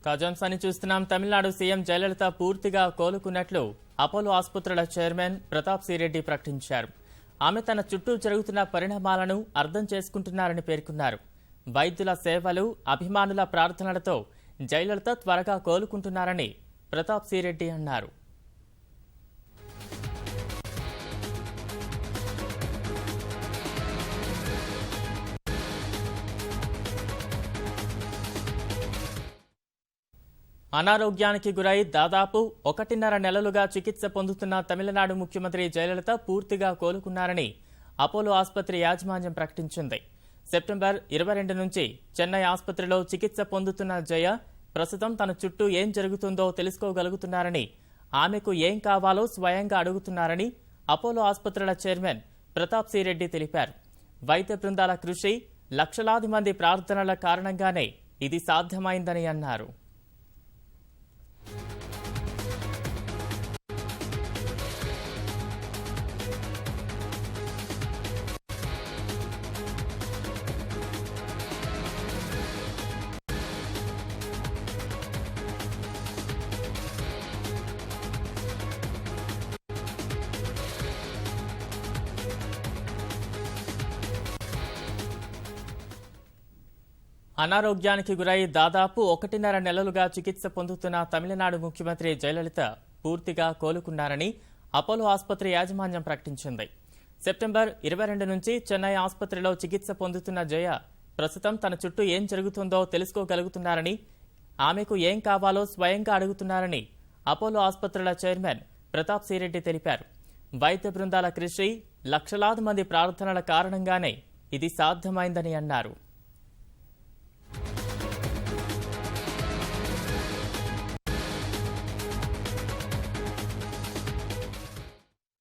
తాజాంశాన్ని చూస్తున్నాం. తమిళనాడు సీఎం జయలలిత పూర్తిగా కోలుకున్నట్లు అపోలో ఆసుపత్రుల చైర్మన్ ప్రతాప్ సి రెడ్డి ప్రకటించారు. ఆమె తన చుట్టూ జరుగుతున్న పరిణామాలను అర్థం చేసుకుంటున్నారని పేర్కొన్నారు. వైద్యుల సేవలు, అభిమానుల ప్రార్థనలతో జయలలిత త్వరగా కోలుకుంటున్నారని ప్రతాప్ సి రెడ్డి అన్నారు. అనారోగ్యానికి గురై దాదాపు 1.5 నెలలుగా చికిత్స పొందుతున్న తమిళనాడు ముఖ్యమంత్రి జయలలిత పూర్తిగా కోలుకున్నారని అపోలో ఆసుపత్రి యాజమాన్యం ప్రకటించింది. సెప్టెంబర్ 22 నుంచి చెన్నై ఆసుపత్రిలో చికిత్స పొందుతున్న జయ ప్రస్తుతం తన చుట్టూ ఏం జరుగుతుందో తెలుసుకోగలుగుతున్నారని, ఆమెకు ఏం కావాలో స్వయంగా అడుగుతున్నారని అపోలో ఆసుపత్రుల చైర్మన్ ప్రతాప్ సి రెడ్డి తెలిపారు. వైద్య బృందాల కృషి, లక్షలాది మంది ప్రార్థనల కారణంగానే ఇది సాధ్యమైందని అన్నారు. అనారోగ్యానికి గురై దాదాపు 1.5 నెలలుగా చికిత్స పొందుతున్న తమిళనాడు ముఖ్యమంత్రి జయలలిత పూర్తిగా కోలుకున్నారని అపోలో ఆసుపత్రి యాజమాన్యం ప్రకటించింది. సెప్టెంబర్ 22 నుంచి చెన్నై ఆసుపత్రిలో చికిత్స పొందుతున్న జయ ప్రస్తుతం తన చుట్టూ ఏం జరుగుతుందో తెలుసుకోగలుగుతున్నారని, ఆమెకు ఏం కావాలో స్వయంగా అడుగుతున్నారని అపోలో ఆసుపత్రుల చైర్మన్ ప్రతాప్ సి రెడ్డి తెలిపారు. వైద్య బృందాల కృషి, లక్షలాది మంది ప్రార్థనల కారణంగానే ఇది సాధ్యమైందని అన్నారు.